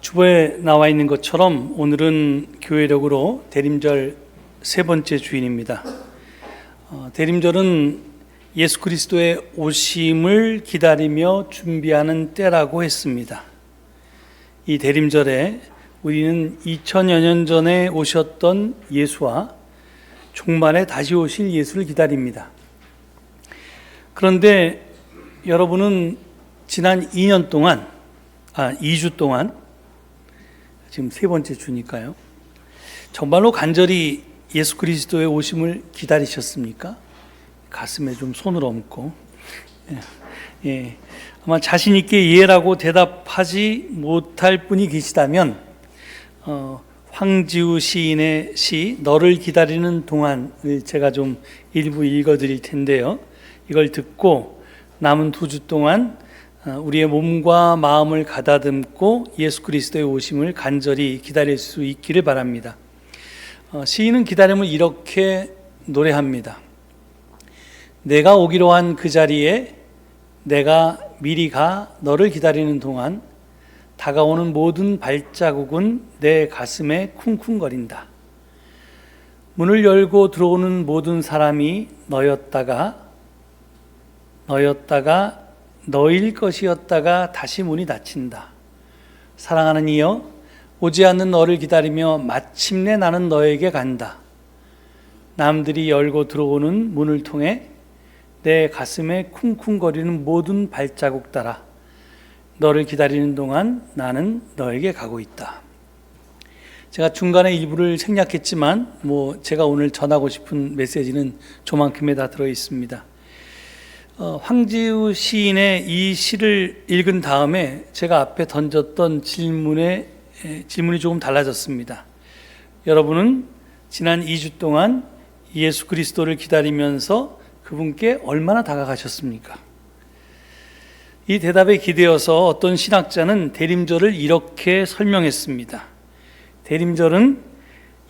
주보에 나와 있는 것처럼 오늘은 교회력으로 대림절 세 번째 주일입니다. 대림절은 예수 그리스도의 오심을 기다리며 준비하는 때라고 했습니다. 이 대림절에 우리는 2000여 년 전에 오셨던 예수와 종말에 다시 오실 예수를 기다립니다. 그런데 여러분은 지난 2주 동안 지금 세 번째 주니까요. 정말로 간절히 예수 그리스도의 오심을 기다리셨습니까? 가슴에 좀 손을 얹고 아마 자신 있게 예라고 대답하지 못할 분이 계시다면 황지우 시인의 시 너를 기다리는 동안을 제가 좀 일부 읽어드릴 텐데요. 이걸 듣고 남은 2주 동안 우리의 몸과 마음을 가다듬고 예수 그리스도의 오심을 간절히 기다릴 수 있기를 바랍니다. 시인은 기다림을 이렇게 노래합니다. 내가 오기로 한 그 자리에 내가 미리 가 너를 기다리는 동안 다가오는 모든 발자국은 내 가슴에 쿵쿵거린다. 문을 열고 들어오는 모든 사람이 너였다가 너일 것이었다가 다시 문이 닫힌다. 사랑하는 이여, 오지 않는 너를 기다리며 마침내 나는 너에게 간다. 남들이 열고 들어오는 문을 통해 내 가슴에 쿵쿵거리는 모든 발자국 따라 너를 기다리는 동안 나는 너에게 가고 있다. 제가 중간에 일부를 생략했지만 제가 오늘 전하고 싶은 메시지는 조만큼에 다 들어 있습니다. 황지우 시인의 이 시를 읽은 다음에 제가 앞에 던졌던 질문이 조금 달라졌습니다. 여러분은 지난 2주 동안 예수 그리스도를 기다리면서 그분께 얼마나 다가가셨습니까? 이 대답에 기대어서 어떤 신학자는 대림절을 이렇게 설명했습니다. 대림절은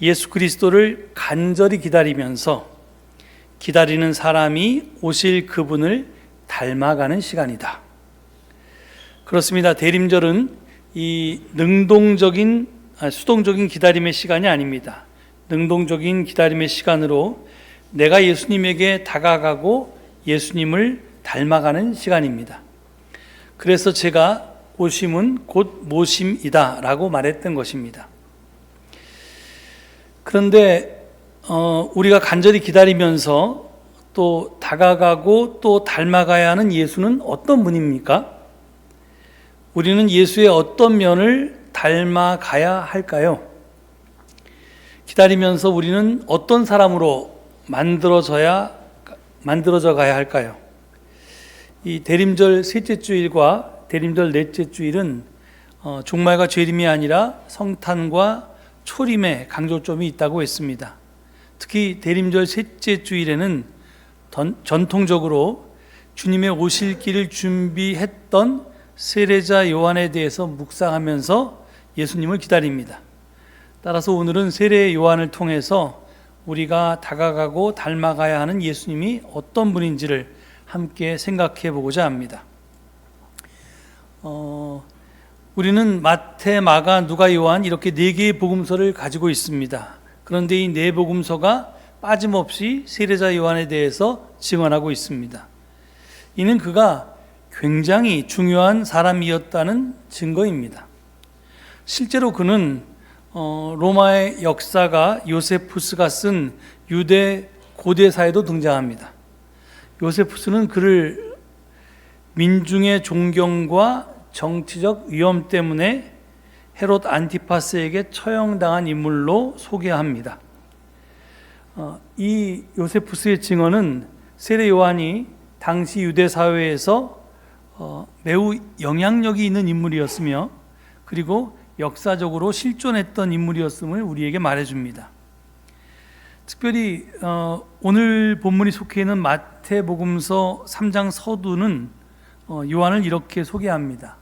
예수 그리스도를 간절히 기다리면서 기다리는 사람이 오실 그분을 닮아가는 시간이다. 그렇습니다. 대림절은 이 수동적인 기다림의 시간이 아닙니다. 능동적인 기다림의 시간으로 내가 예수님에게 다가가고 예수님을 닮아가는 시간입니다. 그래서 제가 오심은 곧 모심이다 라고 말했던 것입니다. 그런데 우리가 간절히 기다리면서 또 다가가고 또 닮아가야 하는 예수는 어떤 분입니까? 우리는 예수의 어떤 면을 닮아가야 할까요? 기다리면서 우리는 어떤 사람으로 만들어져 가야 할까요? 이 대림절 셋째 주일과 대림절 넷째 주일은 종말과 재림이 아니라 성탄과 초림의 강조점이 있다고 했습니다. 특히 대림절 셋째 주일에는 전통적으로 주님의 오실 길을 준비했던 세례자 요한에 대해서 묵상하면서 예수님을 기다립니다. 따라서 오늘은 세례 요한을 통해서 우리가 다가가고 닮아가야 하는 예수님이 어떤 분인지를 함께 생각해 보고자 합니다. 우리는 마태, 마가, 누가, 요한 이렇게 4개의 복음서를 가지고 있습니다. 그런데 이 4복음서가 빠짐없이 세례자 요한에 대해서 증언하고 있습니다. 이는 그가 굉장히 중요한 사람이었다는 증거입니다. 실제로 그는 로마의 역사가 요세푸스가 쓴 유대 고대사에도 등장합니다. 요세푸스는 그를 민중의 존경과 정치적 위험 때문에 헤롯 안티파스에게 처형당한 인물로 소개합니다. 이 요세푸스의 증언은 세례 요한이 당시 유대 사회에서 매우 영향력이 있는 인물이었으며 그리고 역사적으로 실존했던 인물이었음을 우리에게 말해줍니다. 특별히 오늘 본문이 속해 있는 마태복음서 3장 서두는 요한을 이렇게 소개합니다.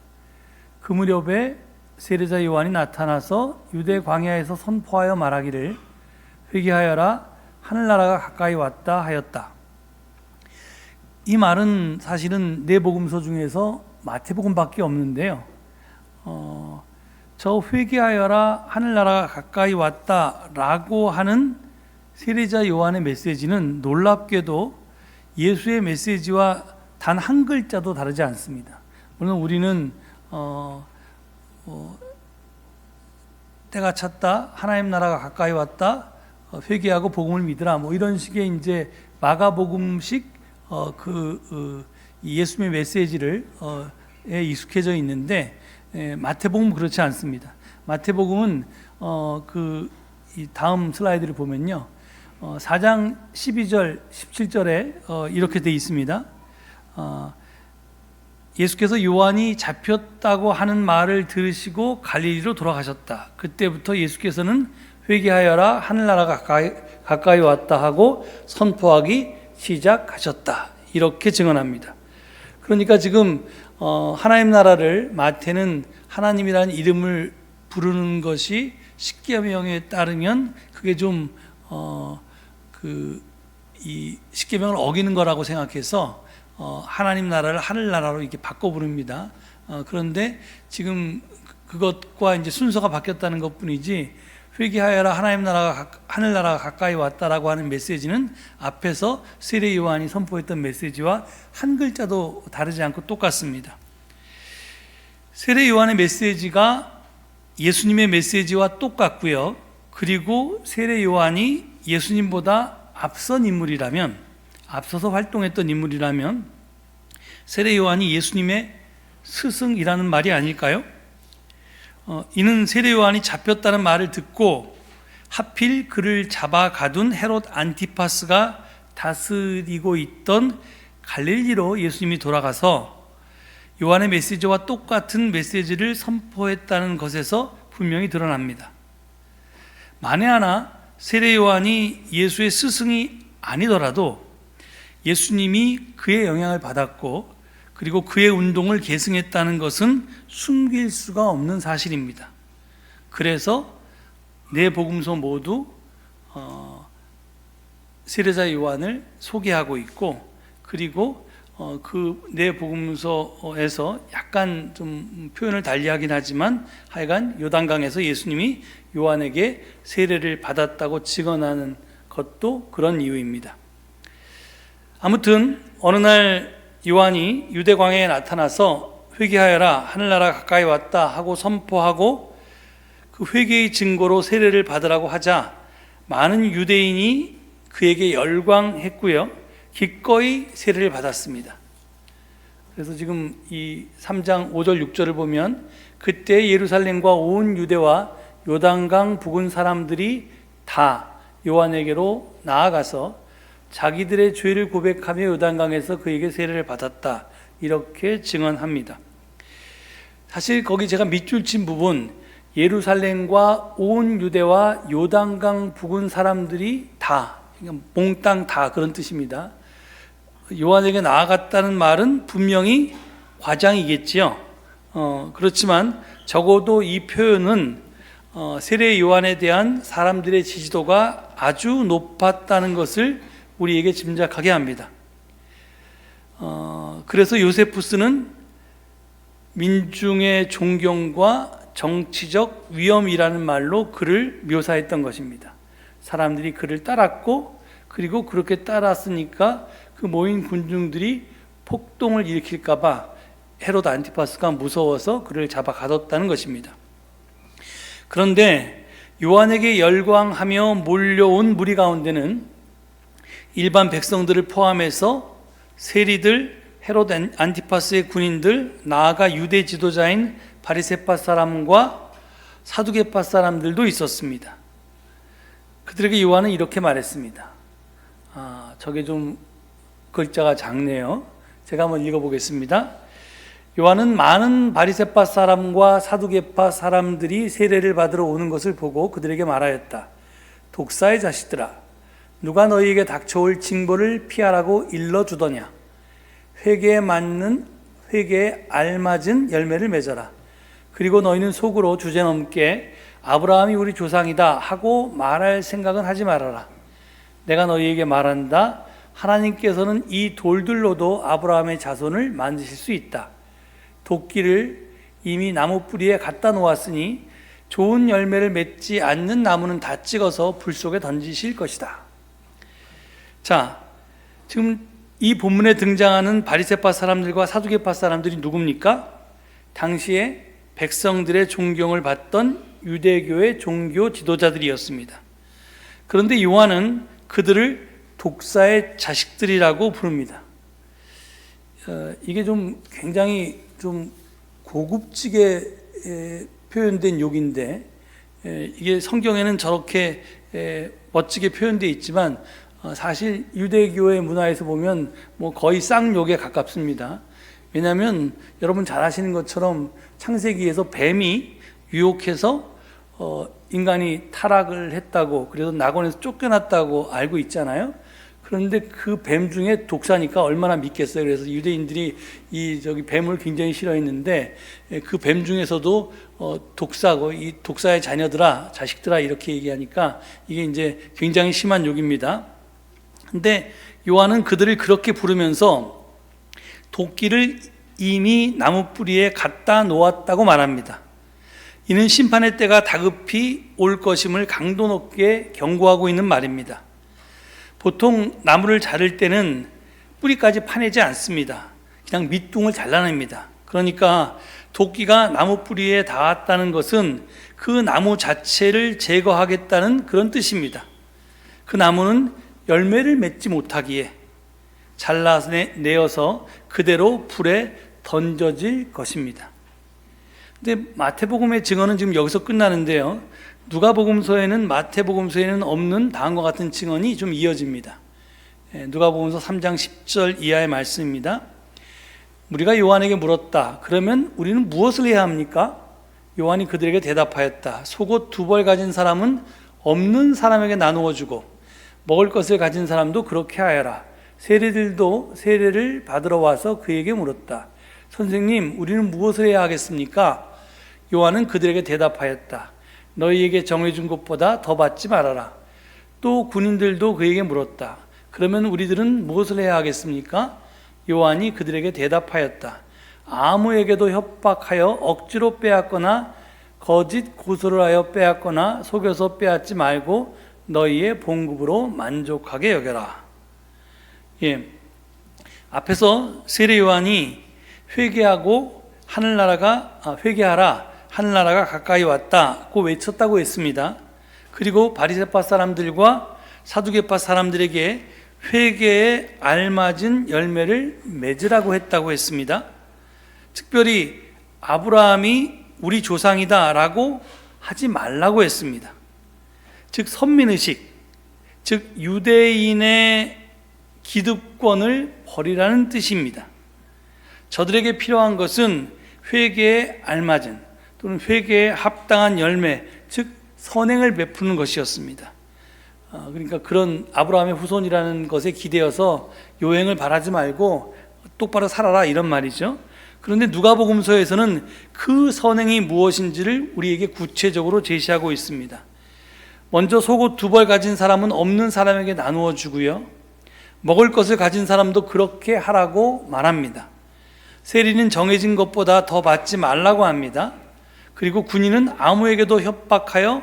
그 무렵에 세례자 요한이 나타나서 유대 광야에서 선포하여 말하기를 회개하여라 하늘나라가 가까이 왔다 하였다. 이 말은 사실은 4복음서 중에서 마태복음밖에 없는데요. 저 회개하여라 하늘나라가 가까이 왔다라고 하는 세례자 요한의 메시지는 놀랍게도 예수의 메시지와 단 한 글자도 다르지 않습니다. 물론 우리는 때가 찼다, 하나님 나라가 가까이 왔다, 회개하고 복음을 믿으라, 뭐 이런 식의 이제 마가복음식 예수님의 메시지를 익숙해져 있는데, 마태복음은 그렇지 않습니다. 마태복음은 이 다음 슬라이드를 보면요, 4장 12절 17절에 이렇게 돼 있습니다. 예수께서 요한이 잡혔다고 하는 말을 들으시고 갈릴리로 돌아가셨다. 그때부터 예수께서는 회개하여라 하늘나라가 가까이 왔다 하고 선포하기 시작하셨다. 이렇게 증언합니다. 그러니까 지금 하나님 나라를 마태는 하나님이라는 이름을 부르는 것이 십계명에 따르면 그게 좀 이 십계명을 어기는 거라고 생각해서 하나님 나라를 하늘나라로 이렇게 바꿔 부릅니다. 그런데 지금 그것과 이제 순서가 바뀌었다는 것뿐이지, 회개하여라 하늘나라가 가까이 왔다라고 하는 메시지는 앞에서 세례 요한이 선포했던 메시지와 한 글자도 다르지 않고 똑같습니다. 세례 요한의 메시지가 예수님의 메시지와 똑같고요. 그리고 세례 요한이 예수님보다 앞서서 활동했던 인물이라면 세례 요한이 예수님의 스승이라는 말이 아닐까요? 이는 세례 요한이 잡혔다는 말을 듣고 하필 그를 잡아 가둔 헤롯 안티파스가 다스리고 있던 갈릴리로 예수님이 돌아가서 요한의 메시지와 똑같은 메시지를 선포했다는 것에서 분명히 드러납니다. 만에 하나 세례 요한이 예수의 스승이 아니더라도 예수님이 그의 영향을 받았고 그리고 그의 운동을 계승했다는 것은 숨길 수가 없는 사실입니다. 그래서 네 복음서 모두 세례자 요한을 소개하고 있고, 그리고 그 네 복음서에서 약간 좀 표현을 달리하긴 하지만 하여간 요단강에서 예수님이 요한에게 세례를 받았다고 증언하는 것도 그런 이유입니다. 아무튼 어느 날 요한이 유대 광야에 나타나서 회개하여라 하늘나라 가까이 왔다 하고 선포하고 그 회개의 증거로 세례를 받으라고 하자 많은 유대인이 그에게 열광했고요, 기꺼이 세례를 받았습니다. 그래서 지금 이 3장 5절 6절을 보면 그때 예루살렘과 온 유대와 요단강 부근 사람들이 다 요한에게로 나아가서 자기들의 죄를 고백하며 요단강에서 그에게 세례를 받았다, 이렇게 증언합니다. 사실 거기 제가 밑줄 친 부분, 예루살렘과 온 유대와 요단강 부근 사람들이 다, 몽땅 다 그런 뜻입니다. 요한에게 나아갔다는 말은 분명히 과장이겠지요. 그렇지만 적어도 이 표현은 세례 요한에 대한 사람들의 지지도가 아주 높았다는 것을 우리에게 짐작하게 합니다. 그래서 요세푸스는 민중의 존경과 정치적 위엄이라는 말로 그를 묘사했던 것입니다. 사람들이 그를 따랐고, 그리고 그렇게 따랐으니까 그 모인 군중들이 폭동을 일으킬까 봐 헤롯 안티파스가 무서워서 그를 잡아 가뒀다는 것입니다. 그런데 요한에게 열광하며 몰려온 무리 가운데는 일반 백성들을 포함해서 세리들, 헤롯 안티파스의 군인들, 나아가 유대 지도자인 바리새파 사람과 사두개파 사람들도 있었습니다. 그들에게 요한은 이렇게 말했습니다. 저게 좀 글자가 작네요. 제가 한번 읽어보겠습니다. 요한은 많은 바리새파 사람과 사두개파 사람들이 세례를 받으러 오는 것을 보고 그들에게 말하였다. 독사의 자식들아, 누가 너희에게 닥쳐올 징벌을 피하라고 일러주더냐? 회개에 알맞은 열매를 맺어라. 그리고 너희는 속으로 주제넘게 아브라함이 우리 조상이다 하고 말할 생각은 하지 말아라. 내가 너희에게 말한다. 하나님께서는 이 돌들로도 아브라함의 자손을 만드실 수 있다. 도끼를 이미 나무 뿌리에 갖다 놓았으니 좋은 열매를 맺지 않는 나무는 다 찍어서 불 속에 던지실 것이다. 자, 지금 이 본문에 등장하는 바리새파 사람들과 사두개파 사람들이 누굽니까? 당시에 백성들의 존경을 받던 유대교의 종교 지도자들이었습니다. 그런데 요한은 그들을 독사의 자식들이라고 부릅니다. 이게 좀 굉장히 좀 고급지게 표현된 욕인데, 이게 성경에는 저렇게 멋지게 표현되어 있지만 사실 유대교의 문화에서 보면 뭐 거의 쌍욕에 가깝습니다. 왜냐하면 여러분 잘 아시는 것처럼 창세기에서 뱀이 유혹해서 인간이 타락을 했다고, 그래서 낙원에서 쫓겨났다고 알고 있잖아요. 그런데 그 뱀 중에 독사니까 얼마나 믿겠어요. 그래서 유대인들이 뱀을 굉장히 싫어했는데, 그 뱀 중에서도 독사고, 이 독사의 자녀들아, 자식들아 이렇게 얘기하니까 이게 이제 굉장히 심한 욕입니다. 근데 요한은 그들을 그렇게 부르면서 도끼를 이미 나무 뿌리에 갖다 놓았다고 말합니다. 이는 심판의 때가 다급히 올 것임을 강도 높게 경고하고 있는 말입니다. 보통 나무를 자를 때는 뿌리까지 파내지 않습니다. 그냥 밑둥을 잘라냅니다. 그러니까 도끼가 나무 뿌리에 닿았다는 것은 그 나무 자체를 제거하겠다는 그런 뜻입니다. 그 나무는 열매를 맺지 못하기에 잘라내어서 그대로 불에 던져질 것입니다. 근데 마태복음의 증언은 지금 여기서 끝나는데요. 누가복음서에는, 마태복음서에는 없는 다음과 같은 증언이 좀 이어집니다. 누가복음서 3장 10절 이하의 말씀입니다. 우리가 요한에게 물었다. 그러면 우리는 무엇을 해야 합니까? 요한이 그들에게 대답하였다. 속옷 2벌 가진 사람은 없는 사람에게 나누어 주고 먹을 것을 가진 사람도 그렇게 하여라. 세리들도 세례를 받으러 와서 그에게 물었다. 선생님, 우리는 무엇을 해야 하겠습니까? 요한은 그들에게 대답하였다. 너희에게 정해준 것보다 더 받지 말아라. 또 군인들도 그에게 물었다. 그러면 우리들은 무엇을 해야 하겠습니까? 요한이 그들에게 대답하였다. 아무에게도 협박하여 억지로 빼앗거나 거짓 고소를 하여 빼앗거나 속여서 빼앗지 말고 너희의 봉급으로 만족하게 여겨라. 앞에서 세례 요한이 회개하라, 하늘나라가 가까이 왔다고 외쳤다고 했습니다. 그리고 바리새파 사람들과 사두개파 사람들에게 회개에 알맞은 열매를 맺으라고 했다고 했습니다. 특별히 아브라함이 우리 조상이다 라고 하지 말라고 했습니다. 즉 선민의식, 즉 유대인의 기득권을 버리라는 뜻입니다. 저들에게 필요한 것은 회개에 알맞은 또는 회개에 합당한 열매, 즉 선행을 베푸는 것이었습니다. 그러니까 그런 아브라함의 후손이라는 것에 기대어서 요행을 바라지 말고 똑바로 살아라 이런 말이죠. 그런데 누가복음서에서는 그 선행이 무엇인지를 우리에게 구체적으로 제시하고 있습니다. 먼저 속옷 2벌 가진 사람은 없는 사람에게 나누어 주고요, 먹을 것을 가진 사람도 그렇게 하라고 말합니다. 세리는 정해진 것보다 더 받지 말라고 합니다. 그리고 군인은 아무에게도 협박하여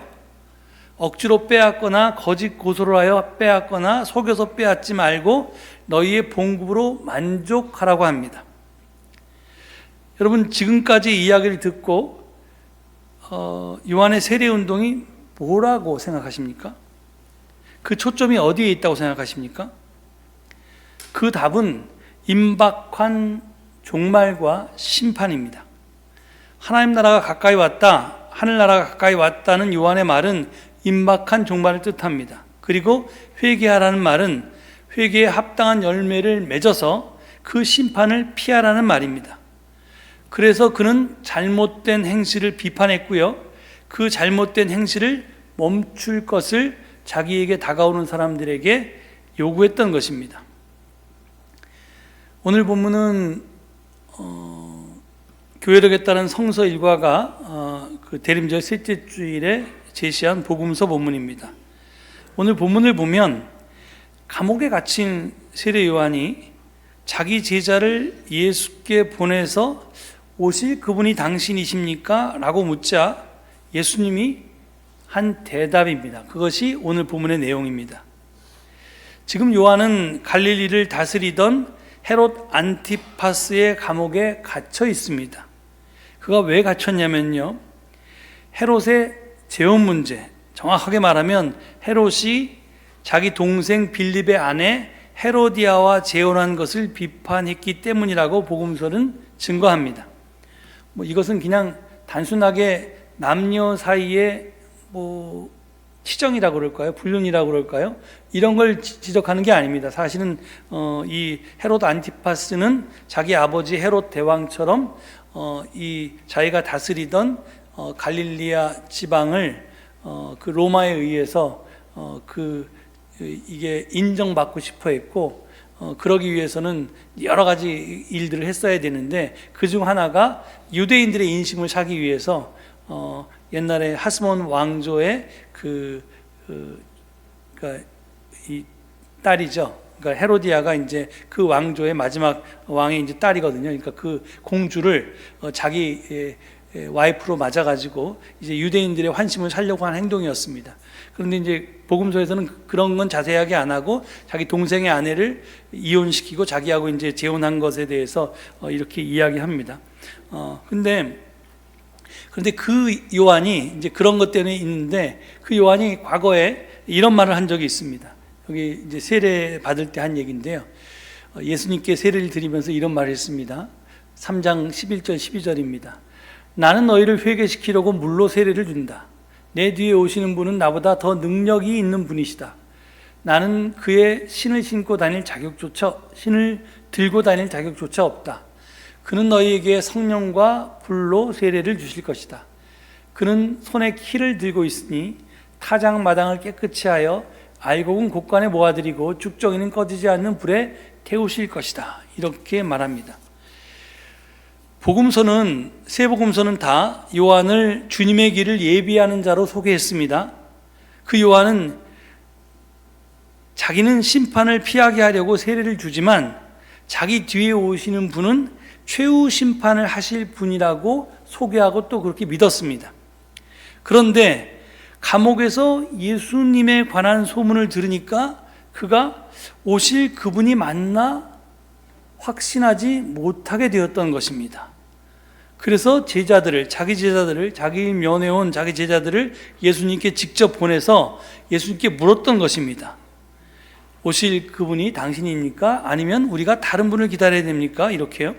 억지로 빼앗거나 거짓 고소를 하여 빼앗거나 속여서 빼앗지 말고 너희의 봉급으로 만족하라고 합니다. 여러분, 지금까지 이야기를 듣고 요한의 세례운동이 뭐라고 생각하십니까? 그 초점이 어디에 있다고 생각하십니까? 그 답은 임박한 종말과 심판입니다. 하나님 나라가 가까이 왔다, 하늘나라가 가까이 왔다는 요한의 말은 임박한 종말을 뜻합니다. 그리고 회개하라는 말은 회개에 합당한 열매를 맺어서 그 심판을 피하라는 말입니다. 그래서 그는 잘못된 행실을 비판했고요, 그 잘못된 행실을 멈출 것을 자기에게 다가오는 사람들에게 요구했던 것입니다. 오늘 본문은 교회력에 따른 성서 일과가 그 대림절 셋째 주일에 제시한 복음서 본문입니다. 오늘 본문을 보면 감옥에 갇힌 세례 요한이 자기 제자를 예수께 보내서 오실 그분이 당신이십니까? 라고 묻자 예수님이 한 대답입니다. 그것이 오늘 본문의 내용입니다. 지금 요한은 갈릴리를 다스리던 헤롯 안티파스의 감옥에 갇혀 있습니다. 그가 왜 갇혔냐면요, 헤롯의 재혼 문제, 정확하게 말하면 헤롯이 자기 동생 빌립의 아내 헤로디아와 재혼한 것을 비판했기 때문이라고 복음서는 증거합니다. 이것은 그냥 단순하게 남녀 사이의 치정이라고 그럴까요? 불륜이라고 그럴까요? 이런 걸 지적하는 게 아닙니다. 사실은 이 헤롯 안티파스는 자기 아버지 헤롯 대왕처럼 이 자기가 다스리던 갈릴리아 지방을 그 로마에 의해서 이게 인정받고 싶어 했고, 그러기 위해서는 여러 가지 일들을 했어야 되는데, 그중 하나가 유대인들의 인심을 사기 위해서 옛날에 하스몬 왕조의 그러니까 이 딸이죠. 그러니까 헤로디아가 이제 그 왕조의 마지막 왕의 이제 딸이거든요. 그러니까 그 공주를 자기 와이프로 맞아가지고 이제 유대인들의 환심을 살려고 한 행동이었습니다. 그런데 이제 복음서에서는 그런 건 자세하게 안 하고 자기 동생의 아내를 이혼시키고 자기하고 이제 재혼한 것에 대해서 이렇게 이야기합니다. 그런데 그 요한이 이제 그런 것 때문에 있는데, 그 요한이 과거에 이런 말을 한 적이 있습니다. 여기 이제 세례 받을 때 한 얘기인데요. 예수님께 세례를 드리면서 이런 말을 했습니다. 3장 11절 12절입니다. 나는 너희를 회개시키려고 물로 세례를 준다. 내 뒤에 오시는 분은 나보다 더 능력이 있는 분이시다. 나는 그의 신을 들고 다닐 자격조차 없다. 그는 너희에게 성령과 불로 세례를 주실 것이다. 그는 손에 키를 들고 있으니 타작마당을 깨끗이 하여 알곡은 곳간에 모아드리고 죽정이는 꺼지지 않는 불에 태우실 것이다. 이렇게 말합니다. 세 복음서는 다 요한을 주님의 길을 예비하는 자로 소개했습니다. 그 요한은 자기는 심판을 피하게 하려고 세례를 주지만 자기 뒤에 오시는 분은 최후 심판을 하실 분이라고 소개하고 또 그렇게 믿었습니다. 그런데 감옥에서 예수님에 관한 소문을 들으니까 그가 오실 그분이 맞나 확신하지 못하게 되었던 것입니다. 그래서 자기 면회온 자기 제자들을 예수님께 직접 보내서 예수님께 물었던 것입니다. 오실 그분이 당신입니까? 아니면 우리가 다른 분을 기다려야 됩니까? 이렇게요.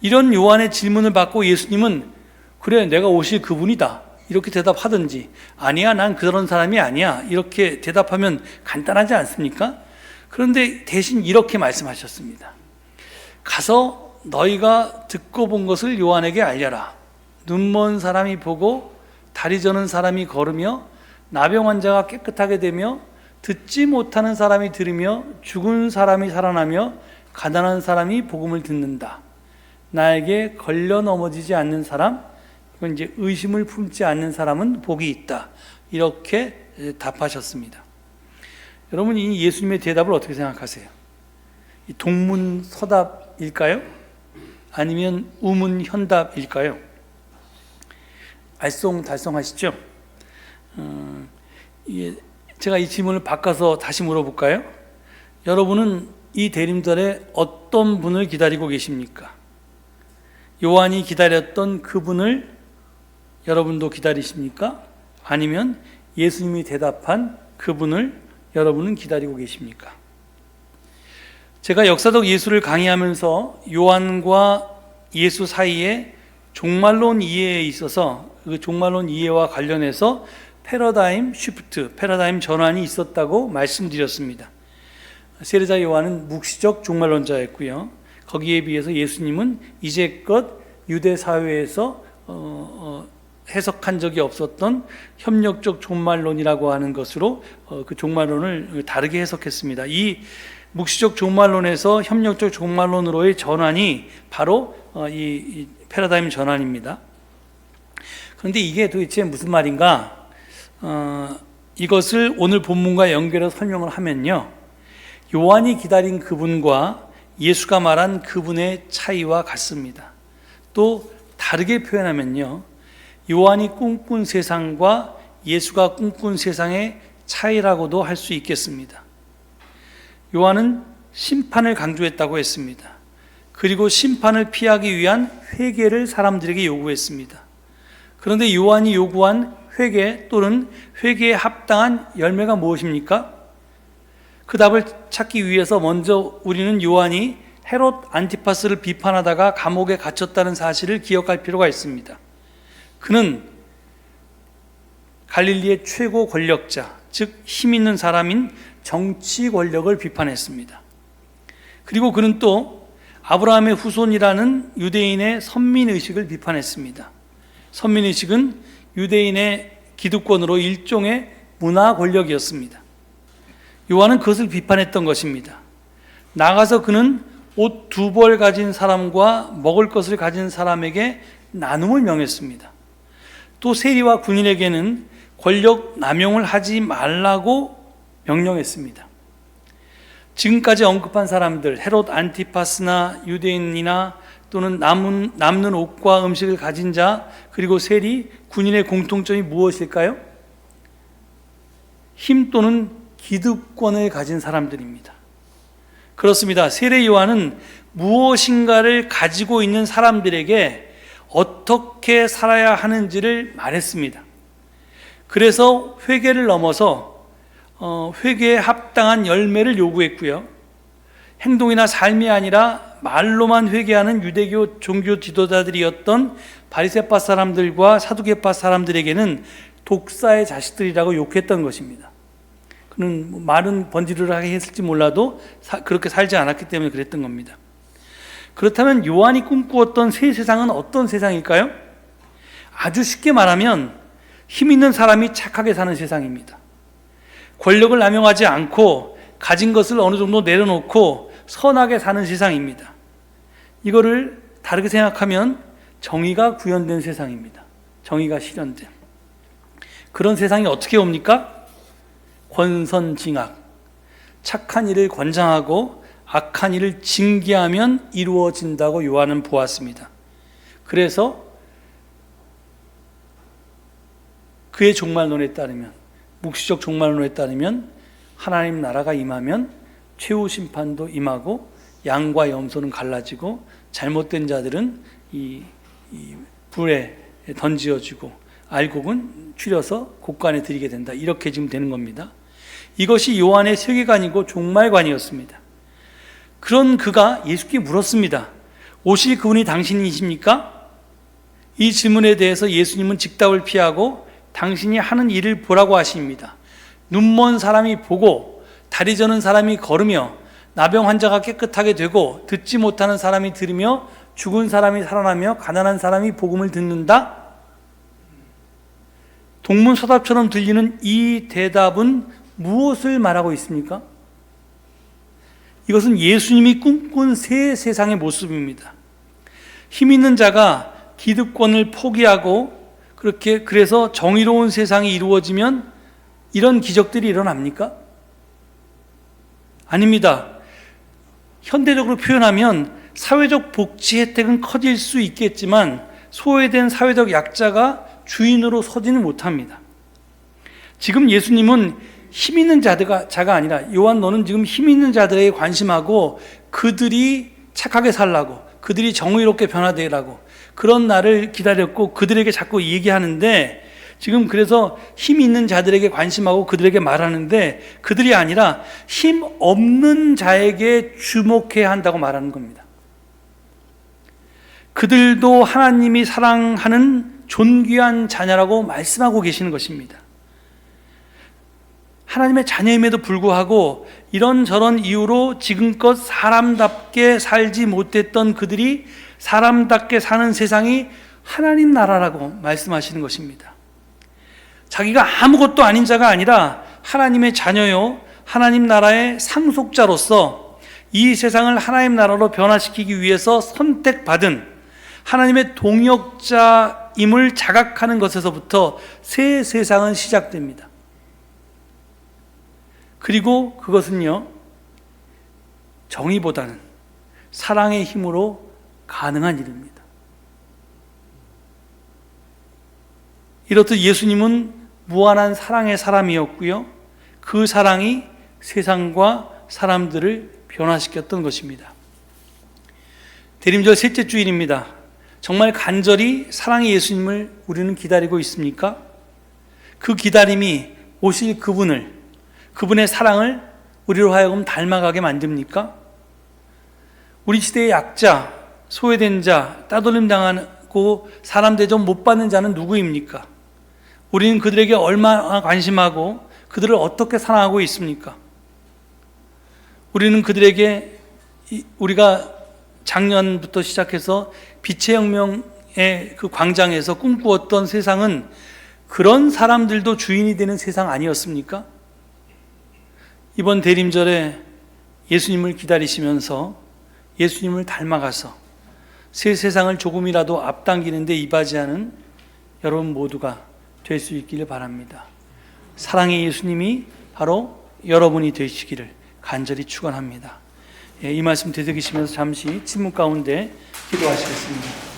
이런 요한의 질문을 받고 예수님은 그래, 내가 오실 그분이다, 이렇게 대답하든지, 아니야, 난 그런 사람이 아니야, 이렇게 대답하면 간단하지 않습니까? 그런데 대신 이렇게 말씀하셨습니다. 가서 너희가 듣고 본 것을 요한에게 알려라. 눈먼 사람이 보고 다리 저는 사람이 걸으며 나병 환자가 깨끗하게 되며 듣지 못하는 사람이 들으며 죽은 사람이 살아나며 가난한 사람이 복음을 듣는다. 나에게 걸려 넘어지지 않는 사람, 이건 이제 의심을 품지 않는 사람은 복이 있다. 이렇게 답하셨습니다. 여러분, 이 예수님의 대답을 어떻게 생각하세요? 이 동문서답일까요? 아니면 우문현답일까요? 알쏭달쏭하시죠? 제가 이 질문을 바꿔서 다시 물어볼까요? 여러분은 이 대림절에 어떤 분을 기다리고 계십니까? 요한이 기다렸던 그분을 여러분도 기다리십니까? 아니면 예수님이 대답한 그분을 여러분은 기다리고 계십니까? 제가 역사적 예수를 강의하면서 요한과 예수 사이에 종말론 이해에 있어서 그 종말론 이해와 관련해서 패러다임 쉬프트, 패러다임 전환이 있었다고 말씀드렸습니다. 세례자 요한은 묵시적 종말론자였고요. 거기에 비해서 예수님은 이제껏 유대 사회에서 해석한 적이 없었던 협력적 종말론이라고 하는 것으로 그 종말론을 다르게 해석했습니다. 이 묵시적 종말론에서 협력적 종말론으로의 전환이 바로 이 패러다임 전환입니다. 그런데 이게 도대체 무슨 말인가? 이것을 오늘 본문과 연결해서 설명을 하면요, 요한이 기다린 그분과 예수가 말한 그분의 차이와 같습니다. 또 다르게 표현하면요, 요한이 꿈꾼 세상과 예수가 꿈꾼 세상의 차이라고도 할 수 있겠습니다. 요한은 심판을 강조했다고 했습니다. 그리고 심판을 피하기 위한 회개를 사람들에게 요구했습니다. 그런데 요한이 요구한 회개 또는 회개에 합당한 열매가 무엇입니까? 그 답을 찾기 위해서 먼저 우리는 요한이 헤롯 안티파스를 비판하다가 감옥에 갇혔다는 사실을 기억할 필요가 있습니다. 그는 갈릴리의 최고 권력자, 즉 힘 있는 사람인 정치 권력을 비판했습니다. 그리고 그는 또 아브라함의 후손이라는 유대인의 선민의식을 비판했습니다. 선민의식은 유대인의 기득권으로 일종의 문화 권력이었습니다. 요한은 그것을 비판했던 것입니다. 나가서 그는 옷 2벌 가진 사람과 먹을 것을 가진 사람에게 나눔을 명했습니다. 또 세리와 군인에게는 권력 남용을 하지 말라고 명령했습니다. 지금까지 언급한 사람들, 헤롯 안티파스나 유대인이나 또는 남는 옷과 음식을 가진 자, 그리고 세리, 군인의 공통점이 무엇일까요? 힘 또는 기득권을 가진 사람들입니다. 그렇습니다. 세례 요한은 무엇인가를 가지고 있는 사람들에게 어떻게 살아야 하는지를 말했습니다. 그래서 회개를 넘어서 회개에 합당한 열매를 요구했고요. 행동이나 삶이 아니라 말로만 회개하는 유대교 종교 지도자들이었던 바리새파 사람들과 사두개파 사람들에게는 독사의 자식들이라고 욕했던 것입니다. 그는 말은 번지르르하게 했을지 몰라도 그렇게 살지 않았기 때문에 그랬던 겁니다. 그렇다면 요한이 꿈꾸었던 새 세상은 어떤 세상일까요? 아주 쉽게 말하면 힘 있는 사람이 착하게 사는 세상입니다. 권력을 남용하지 않고 가진 것을 어느 정도 내려놓고 선하게 사는 세상입니다. 이거를 다르게 생각하면 정의가 구현된 세상입니다. 정의가 실현된. 그런 세상이 어떻게 옵니까? 권선징악. 착한 일을 권장하고 악한 일을 징계하면 이루어진다고 요한은 보았습니다. 그래서 그의 종말론에 따르면, 묵시적 종말론에 따르면 하나님 나라가 임하면 최후 심판도 임하고 양과 염소는 갈라지고 잘못된 자들은 이 불에 던지어지고 알곡은 추려서 곡간에 들이게 된다. 이렇게 지금 되는 겁니다. 이것이 요한의 세계관이고 종말관이었습니다. 그런 그가 예수께 물었습니다. 오실 그분이 당신이십니까? 이 질문에 대해서 예수님은 즉답을 피하고 당신이 하는 일을 보라고 하십니다. 눈먼 사람이 보고 다리 저는 사람이 걸으며 나병 환자가 깨끗하게 되고 듣지 못하는 사람이 들으며 죽은 사람이 살아나며 가난한 사람이 복음을 듣는다? 동문서답처럼 들리는 이 대답은 무엇을 말하고 있습니까? 이것은 예수님이 꿈꾼 새 세상의 모습입니다. 힘 있는 자가 기득권을 포기하고 그래서 정의로운 세상이 이루어지면 이런 기적들이 일어납니까? 아닙니다. 현대적으로 표현하면 사회적 복지 혜택은 커질 수 있겠지만 소외된 사회적 약자가 주인으로 서지는 못합니다. 지금 예수님은 힘 있는 자가 아니라 요한 너는 지금 힘 있는 자들에게 관심하고 그들이 착하게 살라고 그들이 정의롭게 변화되라고 그런 날을 기다렸고 그들에게 자꾸 얘기하는데 지금 그래서 힘 있는 자들에게 관심하고 그들에게 말하는데 그들이 아니라 힘 없는 자에게 주목해야 한다고 말하는 겁니다. 그들도 하나님이 사랑하는 존귀한 자녀라고 말씀하고 계시는 것입니다. 하나님의 자녀임에도 불구하고 이런저런 이유로 지금껏 사람답게 살지 못했던 그들이 사람답게 사는 세상이 하나님 나라라고 말씀하시는 것입니다. 자기가 아무것도 아닌 자가 아니라 하나님의 자녀요 하나님 나라의 상속자로서 이 세상을 하나님 나라로 변화시키기 위해서 선택받은 하나님의 동역자임을 자각하는 것에서부터 새 세상은 시작됩니다. 그리고 그것은요 정의보다는 사랑의 힘으로 가능한 일입니다. 이렇듯 예수님은 무한한 사랑의 사람이었고요. 그 사랑이 세상과 사람들을 변화시켰던 것입니다. 대림절 셋째 주일입니다. 정말 간절히 사랑의 예수님을 우리는 기다리고 있습니까? 그 기다림이 오실 그분의 사랑을 우리로 하여금 닮아가게 만듭니까? 우리 시대의 약자, 소외된 자, 따돌림 당하고 사람 대접 못 받는 자는 누구입니까? 우리는 그들에게 얼마나 관심하고 그들을 어떻게 사랑하고 있습니까? 우리는 그들에게 우리가 작년부터 시작해서 빛의 혁명의 그 광장에서 꿈꾸었던 세상은 그런 사람들도 주인이 되는 세상 아니었습니까? 이번 대림절에 예수님을 기다리시면서 예수님을 닮아가서 새 세상을 조금이라도 앞당기는 데 이바지하는 여러분 모두가 될 수 있기를 바랍니다. 사랑의 예수님이 바로 여러분이 되시기를 간절히 축원합니다. 이 말씀 되새기시면서 잠시 침묵 가운데 기도하시겠습니다.